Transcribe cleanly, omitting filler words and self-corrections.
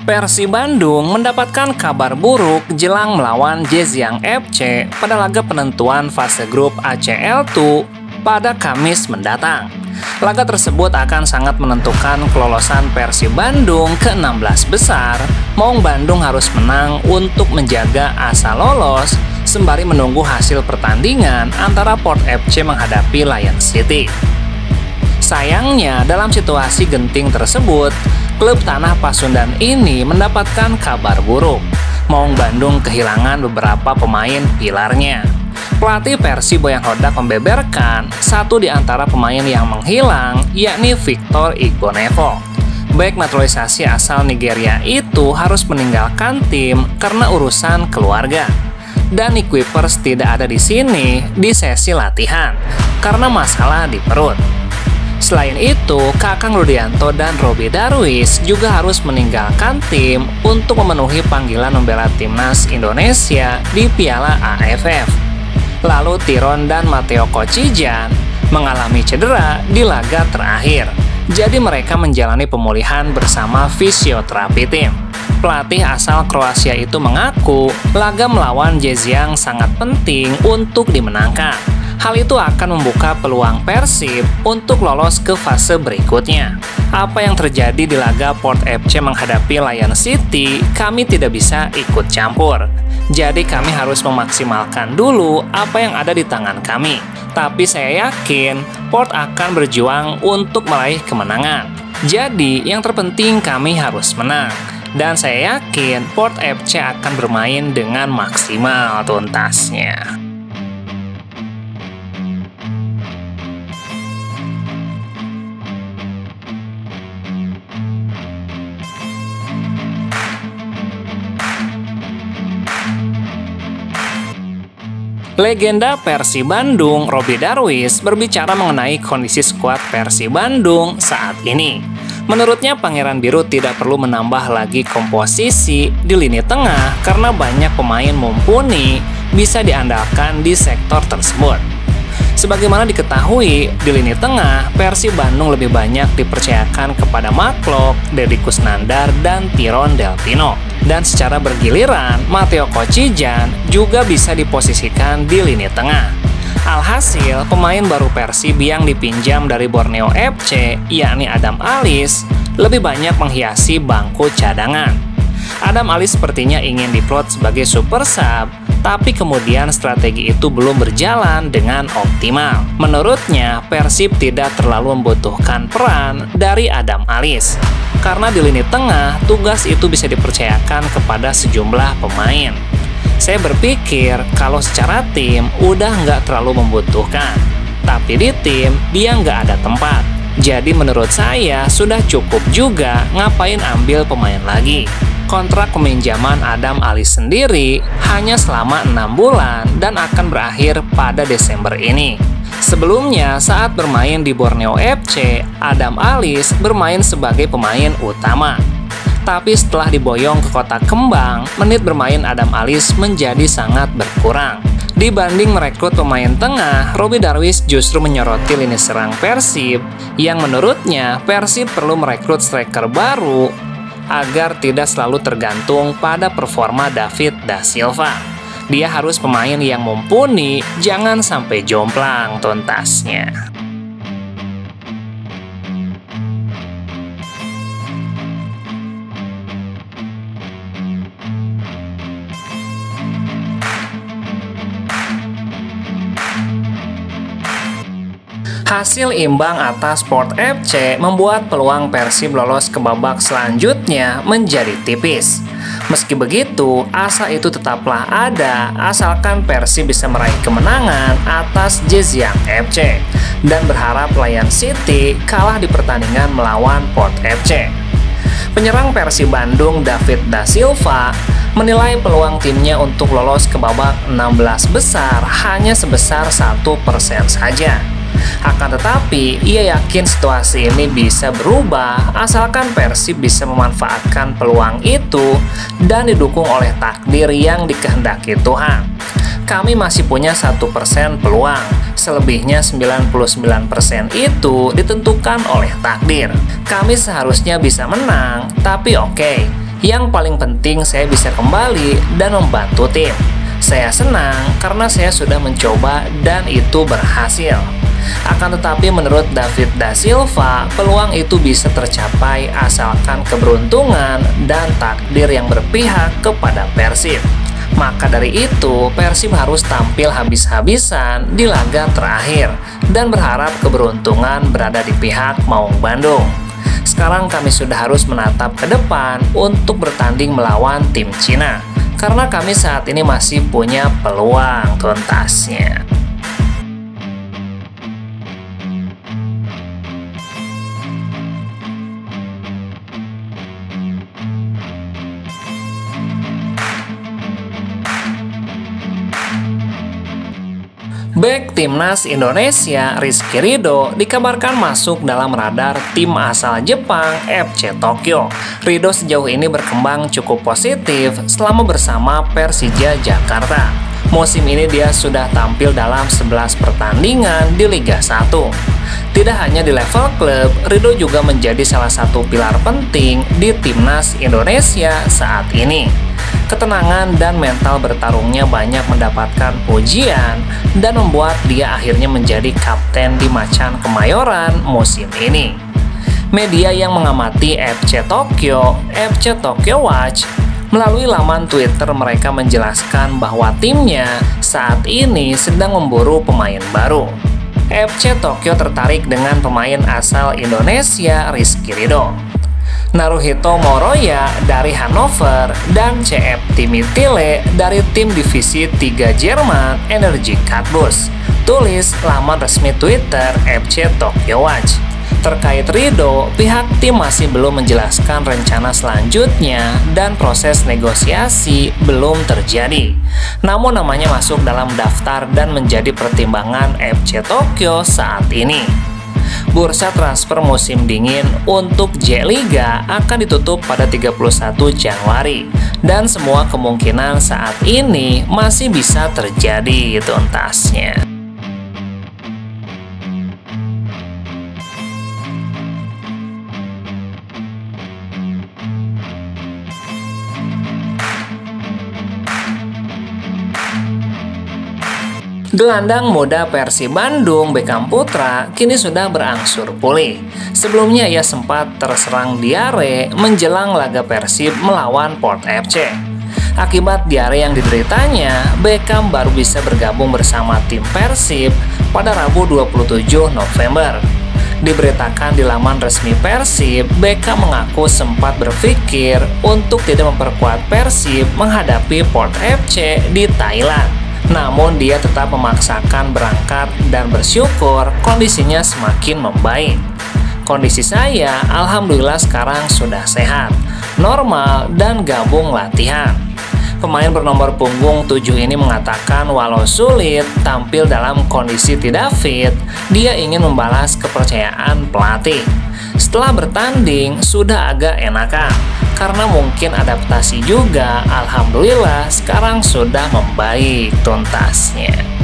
Persib Bandung mendapatkan kabar buruk jelang melawan Zhejiang FC pada laga penentuan fase grup ACL2 pada Kamis mendatang. Laga tersebut akan sangat menentukan kelolosan Persib Bandung ke 16 besar. Maung Bandung harus menang untuk menjaga asa lolos sembari menunggu hasil pertandingan antara Port FC menghadapi Lion City. Sayangnya, dalam situasi genting tersebut, klub Tanah Pasundan ini mendapatkan kabar buruk. Maung Bandung kehilangan beberapa pemain pilarnya. Pelatih Persib Boyan Hodak membeberkan satu di antara pemain yang menghilang, yakni Victor Igbonevo. Bek naturalisasi asal Nigeria itu harus meninggalkan tim karena urusan keluarga. Dan Nick Kuipers tidak ada di sini di sesi latihan karena masalah di perut. Selain itu, Kakang Rudianto dan Robby Darwish juga harus meninggalkan tim untuk memenuhi panggilan membela timnas Indonesia di Piala AFF. Lalu Tiron dan Matteo Kocijan mengalami cedera di laga terakhir. Jadi mereka menjalani pemulihan bersama fisioterapi tim. Pelatih asal Kroasia itu mengaku laga melawan Zhejiang sangat penting untuk dimenangkan. Hal itu akan membuka peluang Persib untuk lolos ke fase berikutnya. Apa yang terjadi di laga Port FC menghadapi Lion City, kami tidak bisa ikut campur. Jadi kami harus memaksimalkan dulu apa yang ada di tangan kami. Tapi saya yakin Port akan berjuang untuk meraih kemenangan. Jadi yang terpenting kami harus menang. Dan saya yakin Port FC akan bermain dengan maksimal tuntasnya. Legenda Persib Bandung, Robby Darwish, berbicara mengenai kondisi skuad Persib Bandung saat ini. Menurutnya, Pangeran Biru tidak perlu menambah lagi komposisi di lini tengah karena banyak pemain mumpuni bisa diandalkan di sektor tersebut. Sebagaimana diketahui, di lini tengah, Persib Bandung lebih banyak dipercayakan kepada Maklok, Deddy Kusnandar, dan Tiron Delpino. Dan secara bergiliran, Matteo Kocijan juga bisa diposisikan di lini tengah. Alhasil, pemain baru Persib yang dipinjam dari Borneo FC, yakni Adam Alis, lebih banyak menghiasi bangku cadangan. Adam Alis sepertinya ingin diplot sebagai super sub, tapi kemudian strategi itu belum berjalan dengan optimal. Menurutnya, Persib tidak terlalu membutuhkan peran dari Adam Alis, karena di lini tengah, tugas itu bisa dipercayakan kepada sejumlah pemain. Saya berpikir kalau secara tim udah nggak terlalu membutuhkan, tapi di tim dia nggak ada tempat. Jadi menurut saya sudah cukup juga ngapain ambil pemain lagi. Kontrak peminjaman Adam Alis sendiri hanya selama 6 bulan dan akan berakhir pada Desember ini. Sebelumnya, saat bermain di Borneo FC, Adam Alis bermain sebagai pemain utama. Tapi setelah diboyong ke Kota Kembang, menit bermain Adam Alis menjadi sangat berkurang. Dibanding merekrut pemain tengah, Robby Darwish justru menyoroti lini serang Persib, yang menurutnya Persib perlu merekrut striker baru agar tidak selalu tergantung pada performa David da Silva. Dia harus pemain yang mumpuni, jangan sampai jomplang tuntasnya. Hasil imbang atas Port FC membuat peluang Persib lolos ke babak selanjutnya menjadi tipis. Meski begitu, asa itu tetaplah ada asalkan Persib bisa meraih kemenangan atas Zhejiang FC dan berharap Lion City kalah di pertandingan melawan Port FC. Penyerang Persib Bandung David da Silva menilai peluang timnya untuk lolos ke babak 16 besar hanya sebesar 1% saja. Akan tetapi, ia yakin situasi ini bisa berubah asalkan Persib bisa memanfaatkan peluang itu dan didukung oleh takdir yang dikehendaki Tuhan. Kami masih punya 1% peluang, selebihnya 99% itu ditentukan oleh takdir. Kami seharusnya bisa menang, tapi oke, Yang paling penting saya bisa kembali dan membantu tim. Saya senang karena saya sudah mencoba dan itu berhasil. Akan tetapi menurut David da Silva, peluang itu bisa tercapai asalkan keberuntungan dan takdir yang berpihak kepada Persib. Maka dari itu, Persib harus tampil habis-habisan di laga terakhir dan berharap keberuntungan berada di pihak Maung Bandung. Sekarang kami sudah harus menatap ke depan untuk bertanding melawan tim Cina, karena kami saat ini masih punya peluang tuntasnya. Bek Timnas Indonesia Rizky Ridho dikabarkan masuk dalam radar tim asal Jepang FC Tokyo. Ridho sejauh ini berkembang cukup positif selama bersama Persija Jakarta. Musim ini dia sudah tampil dalam 11 pertandingan di Liga 1. Tidak hanya di level klub, Ridho juga menjadi salah satu pilar penting di Timnas Indonesia saat ini. Ketenangan dan mental bertarungnya banyak mendapatkan pujian dan membuat dia akhirnya menjadi kapten di Macan Kemayoran musim ini. Media yang mengamati FC Tokyo Watch, melalui laman Twitter mereka menjelaskan bahwa timnya saat ini sedang memburu pemain baru. FC Tokyo tertarik dengan pemain asal Indonesia Rizky Ridho, Naruhito Moroya dari Hannover, dan CF Timitile dari tim divisi 3 Jerman Energy Cottbus, tulis laman resmi Twitter FC Tokyo Watch. Terkait Ridho, pihak tim masih belum menjelaskan rencana selanjutnya dan proses negosiasi belum terjadi. Namun namanya masuk dalam daftar dan menjadi pertimbangan FC Tokyo saat ini. Bursa transfer musim dingin untuk J-Liga akan ditutup pada 31 Januari dan semua kemungkinan saat ini masih bisa terjadi tuntasnya. Gelandang muda Persib Bandung, Beckham Putra, kini sudah berangsur pulih. Sebelumnya ia sempat terserang diare menjelang laga Persib melawan Port FC. Akibat diare yang dideritanya, Beckham baru bisa bergabung bersama tim Persib pada Rabu 27 November. Diberitakan di laman resmi Persib, Beckham mengaku sempat berpikir untuk tidak memperkuat Persib menghadapi Port FC di Thailand. Namun dia tetap memaksakan berangkat dan bersyukur kondisinya semakin membaik. Kondisi saya alhamdulillah sekarang sudah sehat, normal, dan gabung latihan. Pemain bernomor punggung 7 ini mengatakan walau sulit tampil dalam kondisi tidak fit, dia ingin membalas kepercayaan pelatih. Setelah bertanding sudah agak enakan, karena mungkin adaptasi juga, alhamdulillah sekarang sudah membaik tuntasnya.